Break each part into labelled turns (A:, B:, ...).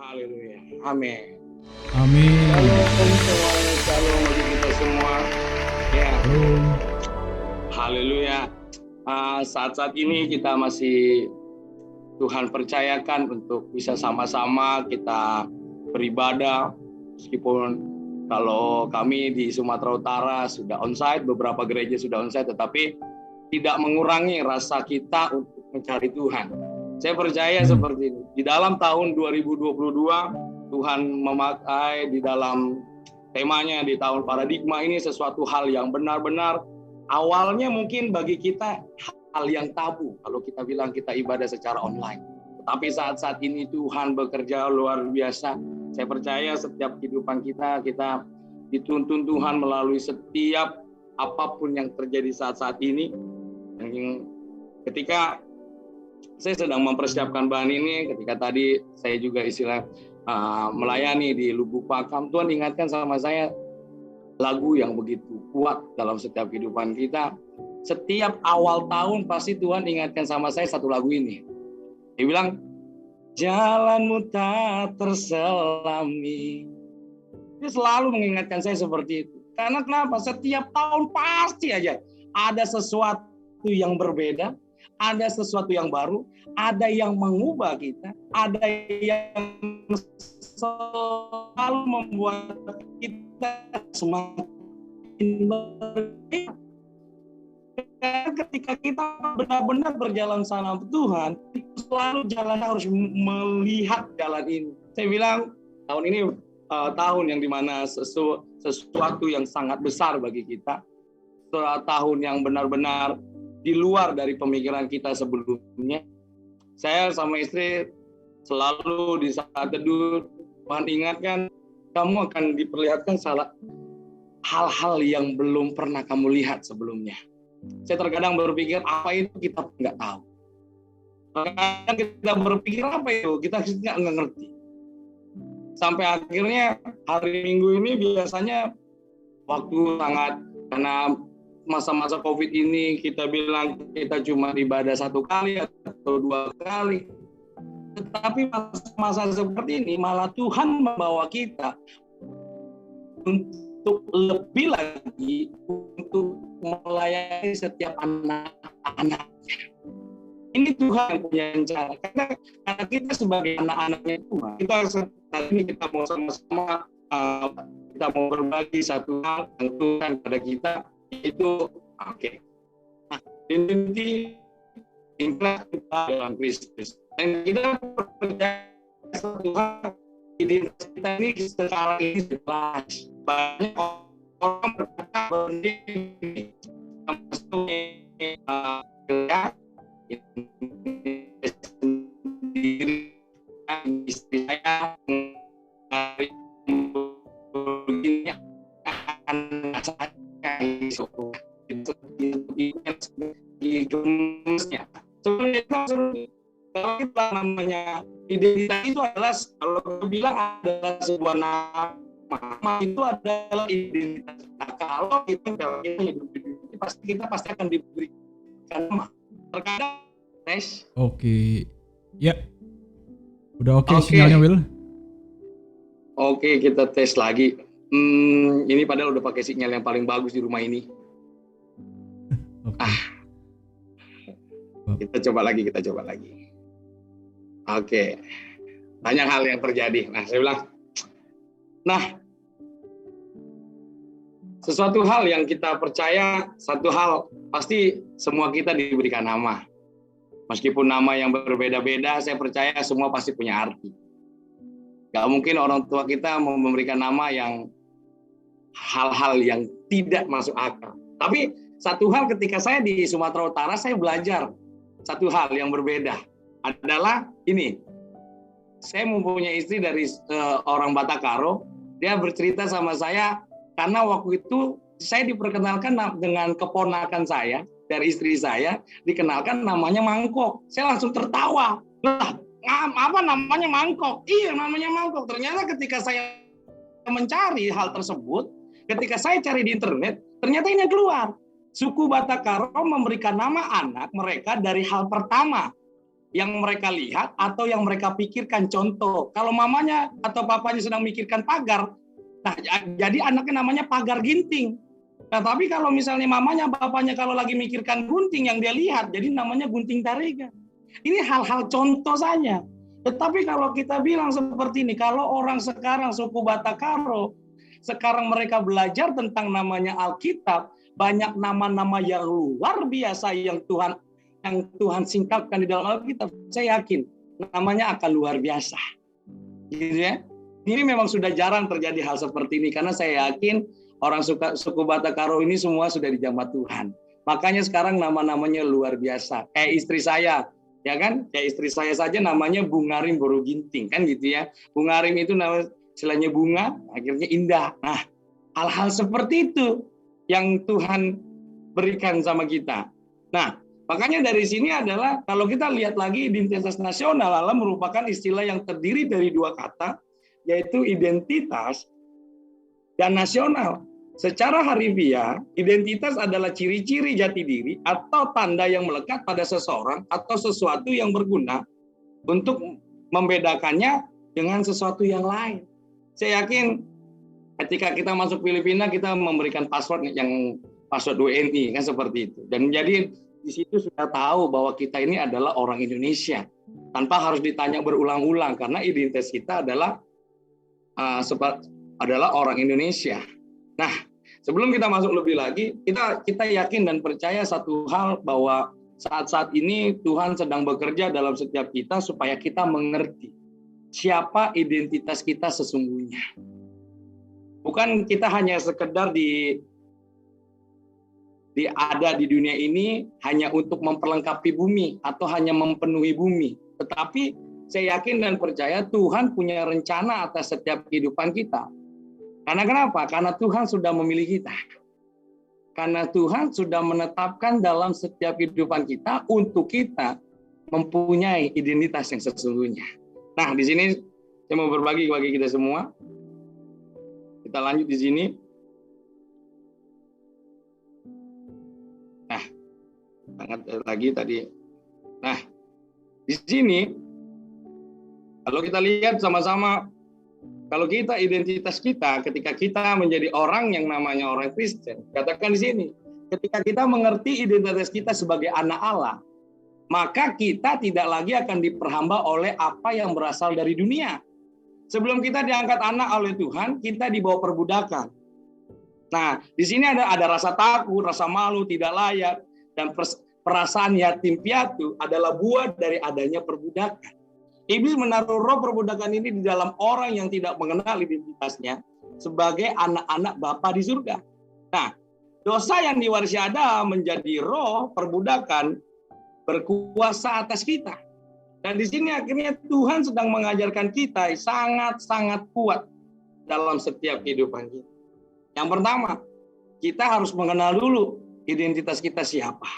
A: Haleluya. Amin.
B: Amin.
A: Shalom semuanya, shalom bagi kita semua. Ya,
B: Shalom.
A: haleluya. Saat-saat ini kita masih Tuhan percayakan untuk bisa sama-sama kita beribadah, meskipun kalau kami di Sumatera Utara sudah onsite, beberapa gereja sudah onsite, tetapi tidak mengurangi rasa kita untuk mencari Tuhan. Saya percaya seperti ini. Di dalam tahun 2022, Tuhan memakai di dalam temanya di tahun paradigma ini sesuatu hal yang benar-benar awalnya mungkin bagi kita hal yang tabu kalau kita bilang kita ibadah secara online. Tetapi saat-saat ini Tuhan bekerja luar biasa. Saya percaya setiap kehidupan kita dituntun Tuhan melalui setiap apapun yang terjadi saat-saat ini. Ketika saya sedang mempersiapkan bahan ini, ketika tadi saya juga melayani di Lubuk Pakam, Tuhan ingatkan sama saya lagu yang begitu kuat dalam setiap kehidupan kita. Setiap awal tahun pasti Tuhan ingatkan sama saya satu lagu ini. Dia bilang, jalanmu tak terselami. Dia selalu mengingatkan saya seperti itu. Karena kenapa? Setiap tahun pasti aja ada sesuatu yang berbeda, ada sesuatu yang baru, ada yang mengubah kita, ada yang selalu membuat kita semakin berbeda. Ketika kita benar-benar berjalan sama Tuhan, selalu jalan harus melihat jalan ini. Saya bilang tahun ini tahun yang dimana sesuatu yang sangat besar bagi kita, tahun yang benar-benar di luar dari pemikiran kita sebelumnya. Saya sama istri selalu di saat teduh, Tuhan ingatkan, kamu akan diperlihatkan hal-hal yang belum pernah kamu lihat sebelumnya. Saya terkadang berpikir apa itu kita nggak tahu. Kadang kita berpikir apa itu kita nggak ngerti. Sampai akhirnya hari Minggu ini biasanya waktu sangat, karena masa-masa COVID ini kita bilang kita cuma ibadah 1 kali atau 2 kali. Tetapi masa seperti ini malah Tuhan membawa kita untuk lebih lagi untuk melayani setiap anak-anaknya. Ini Tuhan yang punya rencana. Karena kita sebagai anak-anaknya Tuhan, hari ini kita mau sama-sama kita mau berbagi satu hal yang Tuhan pada kita, itu oke. Nah, inti kita dalam Kristus. Dan kita percaya satu hal, identitas kita ini sekarang ini jelas. Banyak orang berkata berdiri sendiri, istri saya anak saya sebenarnya kalau kita namanya identitas itu adalah, kalau kita bilang adalah sebuah nama, itu adalah identitas. Nah, kalau kita hidup kita pasti akan diberikan nama. Terkadang tes.
B: Oke. Ya. Udah oke sinyalnya, Will?
A: Oke, kita tes lagi. Ini padahal udah pakai sinyal yang paling bagus di rumah ini. Okay. Kita coba lagi. Oke. Banyak hal yang terjadi. Nah, saya bilang, sesuatu hal yang kita percaya, satu hal pasti semua kita diberikan nama. Meskipun nama yang berbeda-beda, saya percaya semua pasti punya arti. Gak mungkin orang tua kita memberikan nama yang hal-hal yang tidak masuk akal. Tapi satu hal ketika saya di Sumatera Utara, saya belajar satu hal yang berbeda. Adalah ini, saya mempunyai istri dari orang Batakaro. Dia bercerita sama saya, karena waktu itu saya diperkenalkan dengan keponakan saya, dari istri saya, dikenalkan namanya Mangkok. Saya langsung tertawa. Lah, apa namanya Mangkok? Iya, namanya Mangkok. Ternyata ketika saya mencari hal tersebut, ketika saya cari di internet, ternyata ini keluar. Suku Batakaro memberikan nama anak mereka dari hal pertama. yang mereka lihat atau yang mereka pikirkan. Contoh, kalau mamanya atau papanya sedang mikirkan pagar, nah jadi anaknya namanya pagar ginting. Nah, tapi kalau misalnya mamanya, bapaknya kalau lagi mikirkan gunting yang dia lihat, jadi namanya gunting tarigan. Ini hal-hal contoh saja. Tetapi kalau kita bilang seperti ini, kalau orang sekarang suku Batak Karo, sekarang mereka belajar tentang namanya Alkitab, banyak nama-nama yang luar biasa yang Tuhan singkapkan di dalam Alkitab. Saya yakin namanya akan luar biasa. Gitu ya. Ini memang sudah jarang terjadi hal seperti ini, karena saya yakin orang suku Batak Karo ini semua sudah dijamah Tuhan. Makanya sekarang nama-namanya luar biasa. Kayak istri saya, ya kan? Kayak istri saya saja namanya Bungarim Boro Ginting, kan gitu ya. Bungarim itu nama istilahnya bunga, akhirnya indah. Nah, hal-hal seperti itu yang Tuhan berikan sama kita. Nah, makanya dari sini adalah kalau kita lihat lagi identitas nasional adalah merupakan istilah yang terdiri dari dua kata, yaitu identitas dan nasional. Secara harfiah, identitas adalah ciri-ciri jati diri atau tanda yang melekat pada seseorang atau sesuatu yang berguna untuk membedakannya dengan sesuatu yang lain. Saya yakin ketika kita masuk Filipina, kita memberikan password yang password WNI, kan seperti itu. Dan jadi di situ sudah tahu bahwa kita ini adalah orang Indonesia tanpa harus ditanya berulang-ulang, karena identitas kita adalah orang Indonesia. Nah, sebelum kita masuk lebih lagi, kita yakin dan percaya satu hal, bahwa saat-saat ini Tuhan sedang bekerja dalam setiap kita supaya kita mengerti siapa identitas kita sesungguhnya. Bukan kita hanya sekedar ada di dunia ini hanya untuk memperlengkapi bumi atau hanya memenuhi bumi, tetapi saya yakin dan percaya Tuhan punya rencana atas setiap kehidupan kita. Karena kenapa? Karena Tuhan sudah memilih kita. Karena Tuhan sudah menetapkan dalam setiap kehidupan kita untuk kita mempunyai identitas yang sesungguhnya. Nah, di sini saya mau berbagi bagi kita semua. Kita lanjut di sini. Nah, sangat lagi tadi. Nah, di sini kalau kita lihat sama-sama, kalau kita identitas kita ketika kita menjadi orang yang namanya orang Kristen, katakan di sini, ketika kita mengerti identitas kita sebagai anak Allah, maka kita tidak lagi akan diperhamba oleh apa yang berasal dari dunia. Sebelum kita diangkat anak oleh Tuhan, kita dibawa perbudakan. Nah, di sini ada rasa takut, rasa malu, tidak layak, dan perasaan yatim piatu adalah buah dari adanya perbudakan. Iblis menaruh roh perbudakan ini di dalam orang yang tidak mengenal identitasnya sebagai anak-anak Bapa di surga. Nah, dosa yang diwarisi Adam menjadi roh perbudakan berkuasa atas kita. Dan di sini akhirnya Tuhan sedang mengajarkan kita sangat-sangat kuat dalam setiap kehidupan kita. Yang pertama, kita harus mengenal dulu identitas kita siapa.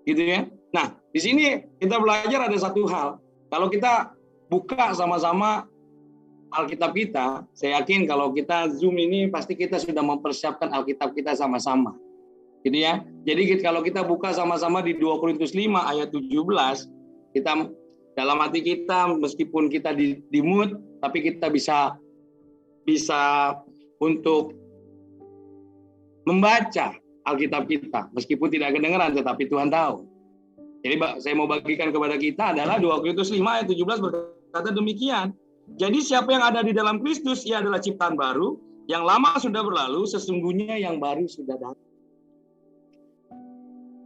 A: Gitu ya. Nah, di sini kita belajar ada satu hal. Kalau kita buka sama-sama Alkitab kita, saya yakin kalau kita Zoom ini pasti kita sudah mempersiapkan Alkitab kita sama-sama. Gitu ya. Jadi kalau kita buka sama-sama di 2 Korintus 5 ayat 17, kita dalam hati kita meskipun kita di mute, tapi kita bisa untuk membaca Alkitab kita meskipun tidak kedengaran, tetapi Tuhan tahu. Jadi saya mau bagikan kepada kita adalah 2 Korintus 5 ayat 17 berkata demikian. Jadi siapa yang ada di dalam Kristus, ia adalah ciptaan baru, yang lama sudah berlalu, sesungguhnya yang baru sudah datang.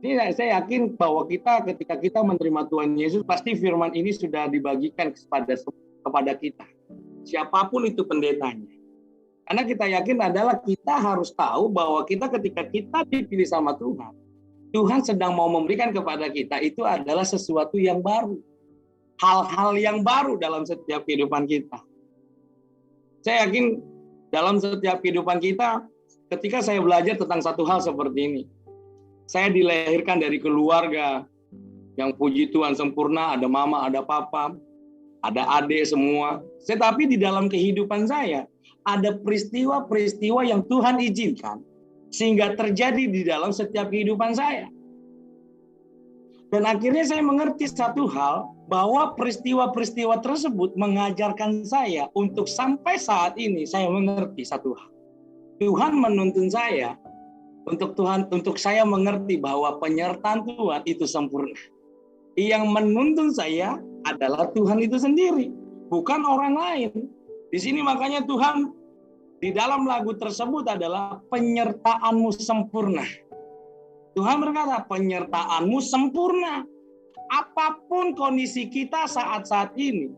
A: Ini saya yakin bahwa ketika kita menerima Tuhan Yesus, pasti firman ini sudah dibagikan kepada kita. Siapapun itu pendetanya. Karena kita yakin adalah kita harus tahu bahwa ketika kita dipilih sama Tuhan, Tuhan sedang mau memberikan kepada kita itu adalah sesuatu yang baru. Hal-hal yang baru dalam setiap kehidupan kita. Saya yakin dalam setiap kehidupan kita, ketika saya belajar tentang satu hal seperti ini. Saya dilahirkan dari keluarga yang puji Tuhan sempurna, ada mama, ada papa, ada adik semua. Tetapi di dalam kehidupan saya, ada peristiwa-peristiwa yang Tuhan izinkan sehingga terjadi di dalam setiap kehidupan saya. Dan akhirnya saya mengerti satu hal, bahwa peristiwa-peristiwa tersebut mengajarkan saya untuk sampai saat ini saya mengerti satu hal. Tuhan menuntun saya untuk saya mengerti bahwa penyertaan Tuhan itu sempurna. Yang menuntun saya adalah Tuhan itu sendiri, bukan orang lain. Di sini makanya Tuhan di dalam lagu tersebut adalah penyertaanmu sempurna. Tuhan berkata, penyertaanmu sempurna. Apapun kondisi kita saat ini,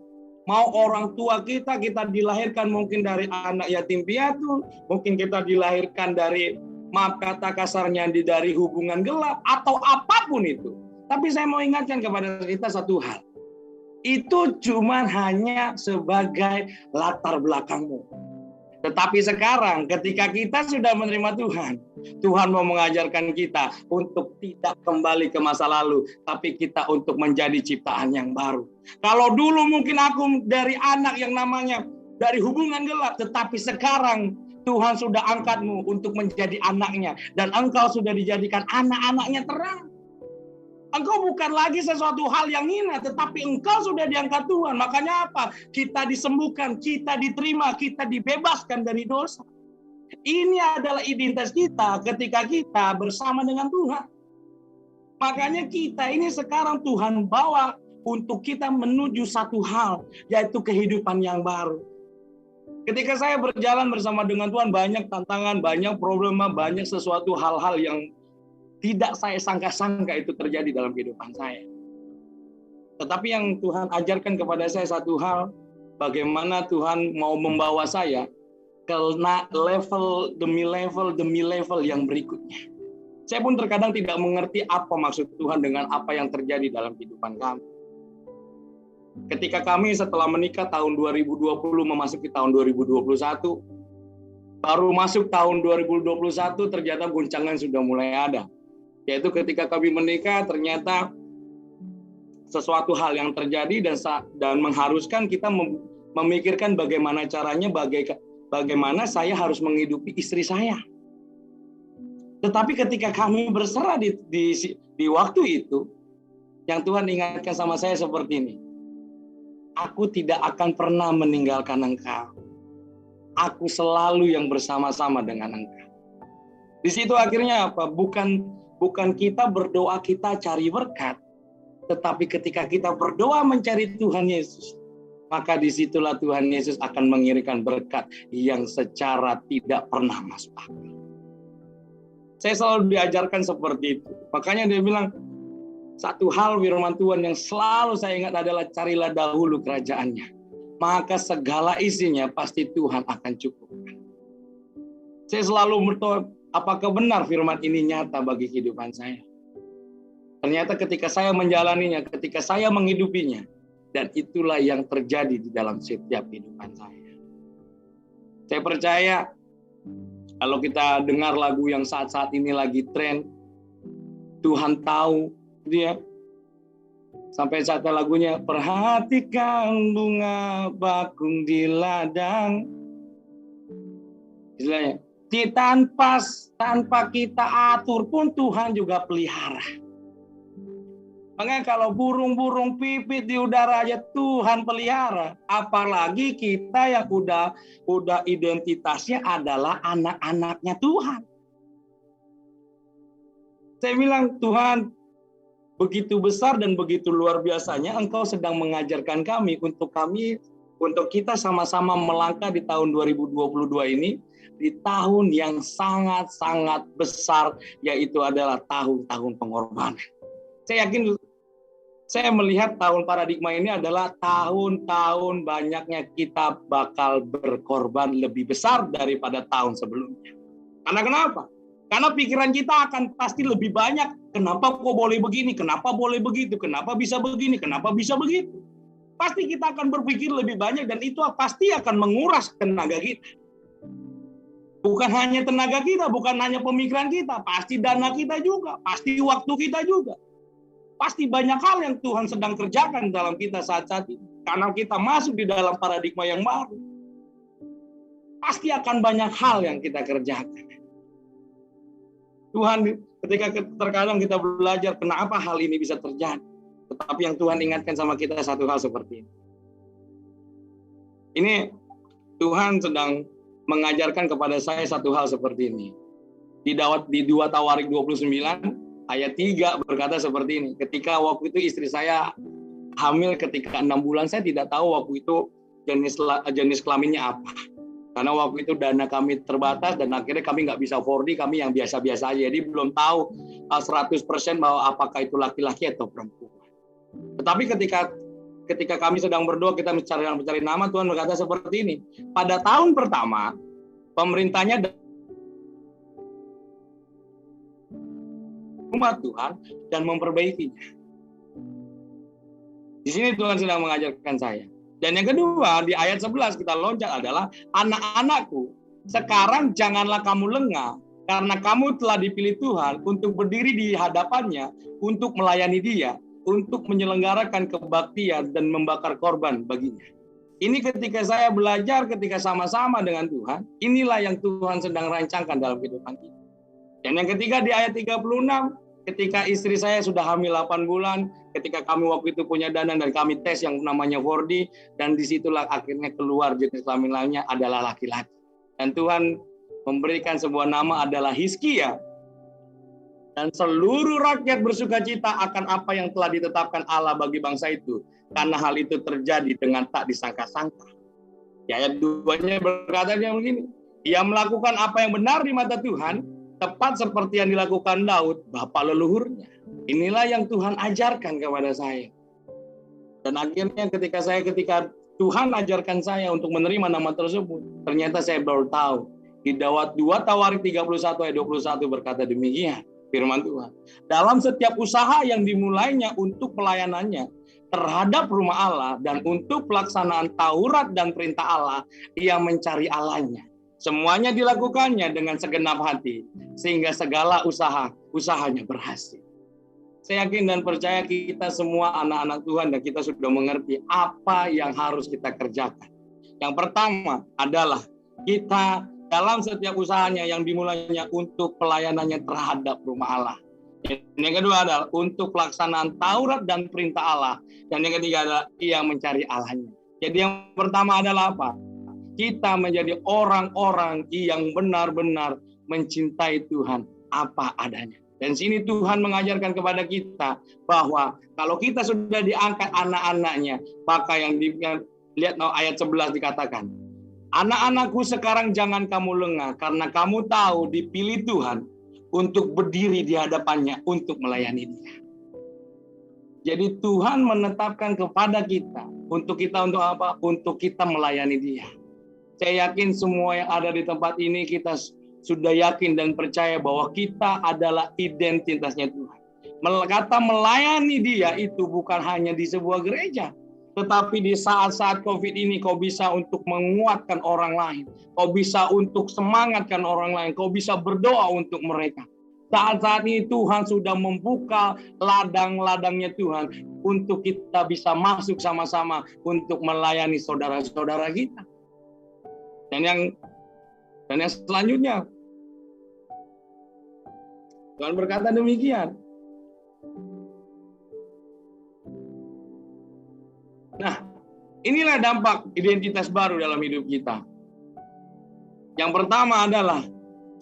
A: mau orang tua kita dilahirkan mungkin dari anak yatim piatu, mungkin kita dilahirkan dari, maaf kata kasarnya, dari hubungan gelap, atau apapun itu. Tapi saya mau ingatkan kepada kita satu hal. Itu cuma hanya sebagai latar belakangmu. Tetapi sekarang ketika kita sudah menerima Tuhan, Tuhan mau mengajarkan kita untuk tidak kembali ke masa lalu, tapi kita untuk menjadi ciptaan yang baru. Kalau dulu mungkin aku dari anak yang namanya dari hubungan gelap, tetapi sekarang Tuhan sudah angkatmu untuk menjadi anaknya, dan engkau sudah dijadikan anak-anaknya terang. Engkau bukan lagi sesuatu hal yang hina, tetapi engkau sudah diangkat Tuhan. Makanya apa? Kita disembuhkan, kita diterima, kita dibebaskan dari dosa. Ini adalah identitas kita ketika kita bersama dengan Tuhan. Makanya kita ini sekarang Tuhan bawa untuk kita menuju satu hal, yaitu kehidupan yang baru. Ketika saya berjalan bersama dengan Tuhan, banyak tantangan, banyak problema, banyak sesuatu hal-hal yang tidak saya sangka-sangka itu terjadi dalam kehidupan saya. Tetapi yang Tuhan ajarkan kepada saya satu hal, bagaimana Tuhan mau membawa saya ke level demi level yang berikutnya. Saya pun terkadang tidak mengerti apa maksud Tuhan dengan apa yang terjadi dalam kehidupan kami. Ketika kami setelah menikah tahun 2020 memasuki tahun 2021, baru masuk tahun 2021 ternyata guncangan sudah mulai ada. Yaitu ketika kami menikah ternyata sesuatu hal yang terjadi dan mengharuskan kita memikirkan bagaimana caranya, bagaimana saya harus menghidupi istri saya. Tetapi ketika kami berserah di waktu itu, yang Tuhan ingatkan sama saya seperti ini. Aku tidak akan pernah meninggalkan engkau. Aku selalu yang bersama-sama dengan engkau. Di situ akhirnya apa? Bukan kita berdoa kita cari berkat, tetapi ketika kita berdoa mencari Tuhan Yesus, maka disitulah Tuhan Yesus akan mengirimkan berkat yang secara tidak pernah masuk akal. Saya selalu diajarkan seperti itu. Makanya dia bilang, satu hal firman Tuhan yang selalu saya ingat adalah carilah dahulu kerajaannya, maka segala isinya pasti Tuhan akan cukupkan. Saya selalu berdoa, apakah benar firman ini nyata bagi kehidupan saya? Ternyata ketika saya menjalaninya, ketika saya menghidupinya, dan itulah yang terjadi di dalam setiap kehidupan saya. Saya percaya kalau kita dengar lagu yang saat-saat ini lagi tren, Tuhan tahu dia. Sampai saat lagunya, perhatikan bunga bakung di ladang. Istilahnya, tanpa kita atur pun Tuhan juga pelihara. Makanya kalau burung-burung pipit di udara aja Tuhan pelihara, apalagi kita yang udah identitasnya adalah anak-anaknya Tuhan. Saya bilang, Tuhan, begitu besar dan begitu luar biasanya Engkau sedang mengajarkan kami untuk kita sama-sama melangkah di tahun 2022 ini, di tahun yang sangat-sangat besar, yaitu adalah tahun-tahun pengorbanan. Saya yakin, saya melihat tahun paradigma ini adalah tahun-tahun banyaknya kita bakal berkorban lebih besar daripada tahun sebelumnya. Karena kenapa? Karena pikiran kita akan pasti lebih banyak. Kenapa kok boleh begini? Kenapa boleh begitu? Kenapa bisa begini? Kenapa bisa begitu? Pasti kita akan berpikir lebih banyak dan itu pasti akan menguras tenaga kita. Bukan hanya tenaga kita, bukan hanya pemikiran kita, pasti dana kita juga, pasti waktu kita juga. Pasti banyak hal yang Tuhan sedang kerjakan dalam kita saat-saat ini. Karena kita masuk di dalam paradigma yang baru. Pasti akan banyak hal yang kita kerjakan. Tuhan Ketika terkadang kita belajar kenapa hal ini bisa terjadi. Tetapi yang Tuhan ingatkan sama kita satu hal seperti ini. Ini Tuhan sedang mengajarkan kepada saya satu hal seperti ini. Di 2 Tawarik 29 ayat 3 berkata seperti ini. Ketika waktu itu istri saya hamil ketika 6 bulan, saya tidak tahu waktu itu jenis kelaminnya apa. Karena waktu itu dana kami terbatas dan akhirnya kami nggak bisa 4D, kami yang biasa-biasa aja. Jadi belum tahu 100% bahwa apakah itu laki-laki atau perempuan. Tetapi ketika kami sedang berdoa, kita mencari nama, Tuhan berkata seperti ini. Pada tahun pertama, pemerintahnya umat Tuhan dan memperbaikinya. Di sini Tuhan sedang mengajarkan saya. Dan yang kedua, di ayat 11 kita loncat adalah, anak-anakku, sekarang janganlah kamu lengah, karena kamu telah dipilih Tuhan untuk berdiri di hadapannya, untuk melayani Dia, untuk menyelenggarakan kebaktian dan membakar korban baginya. Ini ketika saya belajar, ketika sama-sama dengan Tuhan, inilah yang Tuhan sedang rancangkan dalam kehidupan kita. Dan yang ketiga di ayat 36, ketika istri saya sudah hamil 8 bulan, ketika kami waktu itu punya dana dan kami tes yang namanya 4D, dan disitulah akhirnya keluar jenis kelamin lainnya adalah laki-laki. Dan Tuhan memberikan sebuah nama adalah Hizkia. Dan seluruh rakyat bersukacita akan apa yang telah ditetapkan Allah bagi bangsa itu, karena hal itu terjadi dengan tak disangka-sangka. Di ayat 2-nya berkata begini, ia melakukan apa yang benar di mata Tuhan, tepat seperti yang dilakukan Daud, bapa leluhurnya. Inilah yang Tuhan ajarkan kepada saya. Dan akhirnya ketika Tuhan ajarkan saya untuk menerima nama tersebut, ternyata saya baru tahu. Di 2 Tawarik 31 ayat 21 berkata demikian, firman Tuhan. Dalam setiap usaha yang dimulainya untuk pelayanannya terhadap rumah Allah dan untuk pelaksanaan Taurat dan perintah Allah, ia mencari Allahnya. Semuanya dilakukannya dengan segenap hati, sehingga segala usahanya berhasil. Saya yakin dan percaya kita semua anak-anak Tuhan dan kita sudah mengerti apa yang harus kita kerjakan. Yang pertama adalah kita dalam setiap usahanya yang dimulainya untuk pelayanannya terhadap rumah Allah. Yang kedua adalah untuk pelaksanaan Taurat dan perintah Allah. Dan yang ketiga adalah ia mencari Allahnya. Jadi yang pertama adalah apa? Kita menjadi orang-orang yang benar-benar mencintai Tuhan apa adanya. Dan sini Tuhan mengajarkan kepada kita bahwa kalau kita sudah diangkat anak-anaknya, maka yang lihat ayat 11 dikatakan, anak-anakku sekarang jangan kamu lengah, karena kamu tahu dipilih Tuhan untuk berdiri di hadapannya untuk melayani Dia. Jadi Tuhan menetapkan kepada kita untuk apa? Untuk kita melayani Dia. Saya yakin semua yang ada di tempat ini kita sudah yakin dan percaya bahwa kita adalah identitasnya Tuhan. Kata melayani Dia itu bukan hanya di sebuah gereja, tetapi di saat-saat COVID ini kau bisa untuk menguatkan orang lain, kau bisa untuk semangatkan orang lain, kau bisa berdoa untuk mereka. Saat-saat ini Tuhan sudah membuka ladang-ladangnya Tuhan untuk kita bisa masuk sama-sama untuk melayani saudara-saudara kita. Dan yang selanjutnya, Tuhan berkata demikian. Nah, inilah dampak identitas baru dalam hidup kita. Yang pertama adalah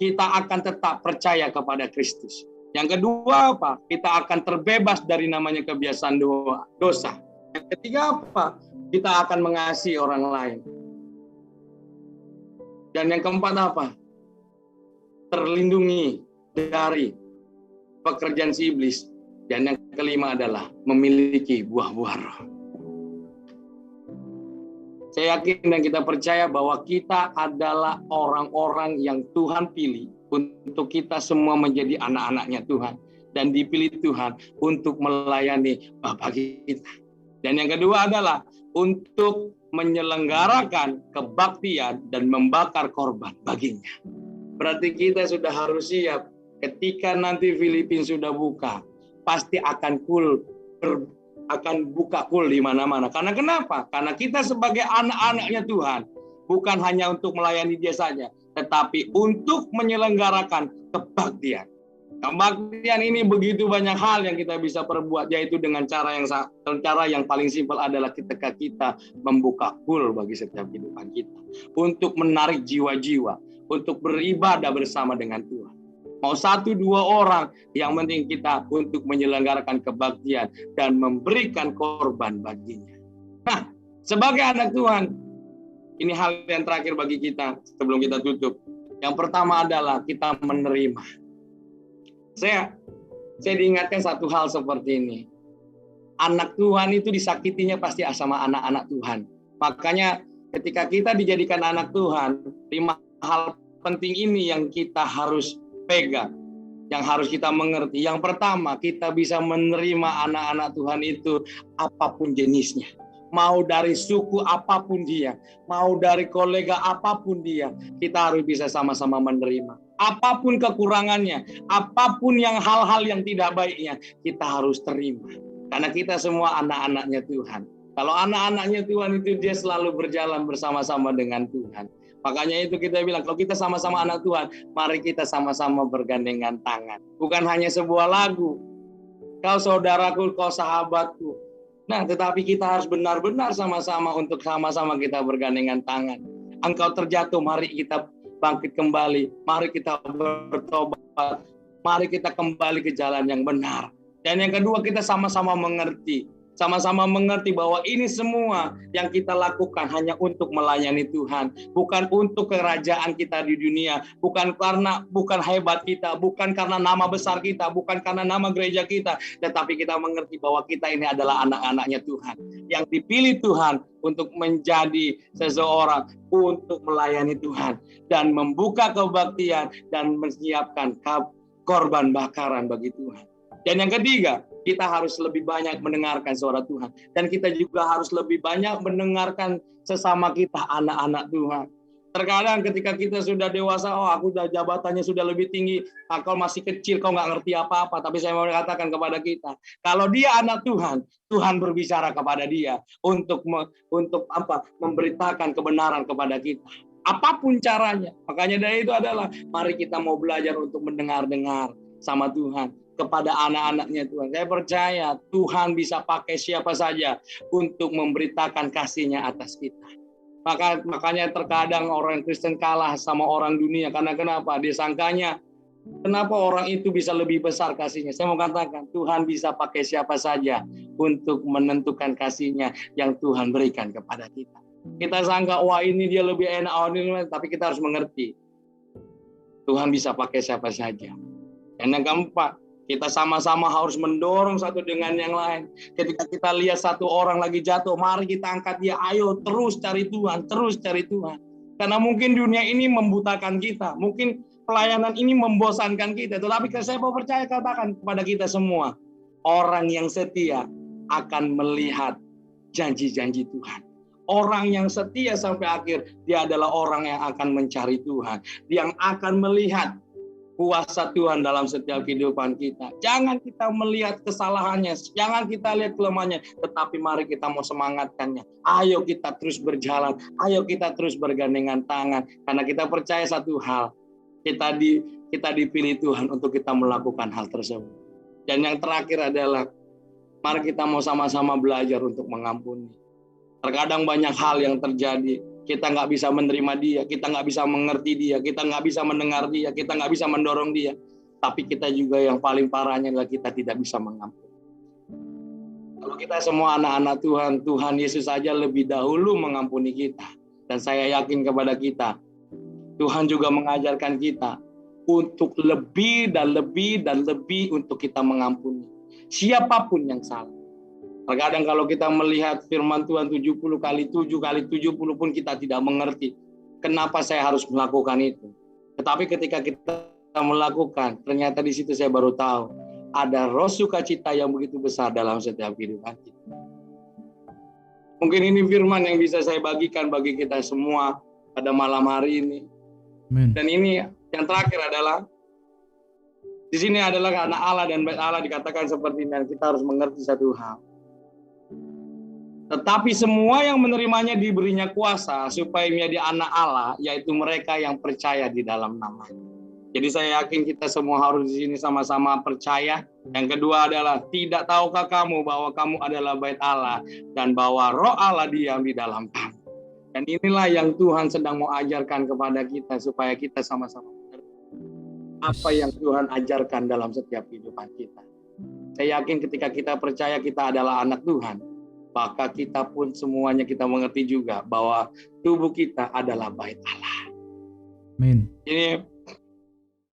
A: kita akan tetap percaya kepada Kristus. Yang kedua apa? Kita akan terbebas dari namanya kebiasaan dosa. Yang ketiga apa? Kita akan mengasihi orang lain. Dan yang keempat apa? Terlindungi dari pekerjaan si iblis. Dan yang kelima adalah memiliki buah-buah roh. Saya yakin dan kita percaya bahwa kita adalah orang-orang yang Tuhan pilih untuk kita semua menjadi anak-anaknya Tuhan. Dan dipilih Tuhan untuk melayani Bapa kita. Dan yang kedua adalah untuk menyelenggarakan kebaktian dan membakar korban baginya. Berarti kita sudah harus siap ketika nanti Filipina sudah buka, pasti akan buka di mana-mana. Karena kenapa? Karena kita sebagai anak-anaknya Tuhan bukan hanya untuk melayani Dia saja, tetapi untuk menyelenggarakan kebaktian. Kebaktian ini begitu banyak hal yang kita bisa perbuat, yaitu dengan cara yang paling simpel adalah ketika kita membuka pool bagi setiap kehidupan kita untuk menarik jiwa-jiwa untuk beribadah bersama dengan Tuhan. Mau 1-2 orang, yang penting kita untuk menyelenggarakan kebaktian dan memberikan korban baginya. Nah, sebagai anak Tuhan, ini hal yang terakhir bagi kita sebelum kita tutup. Yang pertama adalah kita menerima. Saya diingatkan satu hal seperti ini. Anak Tuhan itu disakitinya pasti sama anak-anak Tuhan. Makanya ketika kita dijadikan anak Tuhan, 5 hal penting ini yang kita harus pegang, yang harus kita mengerti. Yang pertama, kita bisa menerima anak-anak Tuhan itu apapun jenisnya. Mau dari suku apapun dia, mau dari kolega apapun dia, kita harus bisa sama-sama menerima. Apapun kekurangannya, apapun yang hal-hal yang tidak baiknya, kita harus terima. Karena kita semua anak-anaknya Tuhan. Kalau anak-anaknya Tuhan itu dia selalu berjalan bersama-sama dengan Tuhan. Makanya itu kita bilang, kalau kita sama-sama anak Tuhan, mari kita sama-sama bergandengan tangan. Bukan hanya sebuah lagu, kau saudaraku, kau sahabatku. Nah, tetapi kita harus benar-benar sama-sama untuk sama-sama kita bergandengan tangan. Engkau terjatuh, mari kita bangkit kembali, mari kita bertobat, mari kita kembali ke jalan yang benar. Dan yang kedua, kita sama-sama mengerti bahwa ini semua yang kita lakukan hanya untuk melayani Tuhan, bukan untuk kerajaan kita di dunia, bukan hebat kita, bukan karena nama besar kita, bukan karena nama gereja kita, tetapi kita mengerti bahwa kita ini adalah anak-anaknya Tuhan, yang dipilih Tuhan untuk menjadi seseorang untuk melayani Tuhan dan membuka kebaktian dan menyiapkan korban bakaran bagi Tuhan. Dan yang ketiga, kita harus lebih banyak mendengarkan suara Tuhan. Dan kita juga harus lebih banyak mendengarkan sesama kita, anak-anak Tuhan. Terkadang ketika kita sudah dewasa, aku udah jabatannya sudah lebih tinggi, kau masih kecil, kau nggak ngerti apa-apa. Tapi saya mau katakan kepada kita, kalau dia anak Tuhan, Tuhan berbicara kepada dia untuk memberitakan kebenaran kepada kita. Apapun caranya. Makanya dari itu adalah, mari kita mau belajar untuk mendengar-dengar sama Tuhan, kepada anak-anaknya Tuhan. Saya percaya Tuhan bisa pakai siapa saja untuk memberitakan kasih-Nya atas kita. Makanya terkadang orang Kristen kalah sama orang dunia. Karena kenapa? Disangkanya, kenapa orang itu bisa lebih besar kasih-Nya? Saya mau katakan, Tuhan bisa pakai siapa saja untuk menentukan kasih-Nya yang Tuhan berikan kepada kita. Kita sangka, wah ini dia lebih enak, tapi kita harus mengerti, Tuhan bisa pakai siapa saja. Dan yang keempat, kita sama-sama harus mendorong satu dengan yang lain. Ketika kita lihat satu orang lagi jatuh, mari kita angkat dia. Ayo terus cari Tuhan, terus cari Tuhan. Karena mungkin dunia ini membutakan kita. Mungkin pelayanan ini membosankan kita. Tetapi saya mau percaya, katakan kepada kita semua, orang yang setia akan melihat janji-janji Tuhan. Orang yang setia sampai akhir, dia adalah orang yang akan mencari Tuhan. Yang akan melihat kuasa Tuhan dalam setiap kehidupan kita. Jangan kita melihat kesalahannya, jangan kita lihat kelemahannya, tetapi mari kita mau semangatkannya. Ayo kita terus berjalan, ayo kita terus bergandengan tangan, karena kita percaya satu hal, kita dipilih Tuhan untuk kita melakukan hal tersebut. Dan yang terakhir adalah, mari kita mau sama-sama belajar untuk mengampuni. Terkadang banyak hal yang terjadi, kita nggak bisa menerima dia, kita nggak bisa mengerti dia, kita nggak bisa mendengar dia, kita nggak bisa mendorong dia. Tapi kita juga yang paling parahnya adalah kita tidak bisa mengampuni. Kalau kita semua anak-anak Tuhan, Tuhan Yesus saja lebih dahulu mengampuni kita. Dan saya yakin kepada kita, Tuhan juga mengajarkan kita untuk lebih dan lebih dan lebih untuk kita mengampuni siapapun yang salah. Terkadang kalau kita melihat firman Tuhan 70 kali 7 kali 70 pun kita tidak mengerti. Kenapa saya harus melakukan itu? Tetapi ketika kita melakukan, ternyata di situ saya baru tahu, ada roh sukacita yang begitu besar dalam setiap kehidupan kita. Mungkin ini firman yang bisa saya bagikan bagi kita semua pada malam hari ini.
B: Amen.
A: Dan ini yang terakhir adalah, di sini adalah anak Allah dan bait Allah dikatakan seperti ini. Kita harus mengerti satu hal. Tetapi semua yang menerimanya diberinya kuasa supaya menjadi anak Allah, yaitu mereka yang percaya di dalam nama-Nya. Jadi saya yakin kita semua harus di sini sama-sama percaya. Yang kedua adalah, tidak tahukah kamu bahwa kamu adalah bait Allah dan bahwa Roh Allah diam di dalam kamu. Dan inilah yang Tuhan sedang mau ajarkan kepada kita supaya kita sama-sama mengerti apa yang Tuhan ajarkan dalam setiap kehidupan kita. Saya yakin ketika kita percaya kita adalah anak Tuhan, maka kita pun semuanya kita mengerti juga bahwa tubuh kita adalah bait Allah.
B: Amin.
A: Ini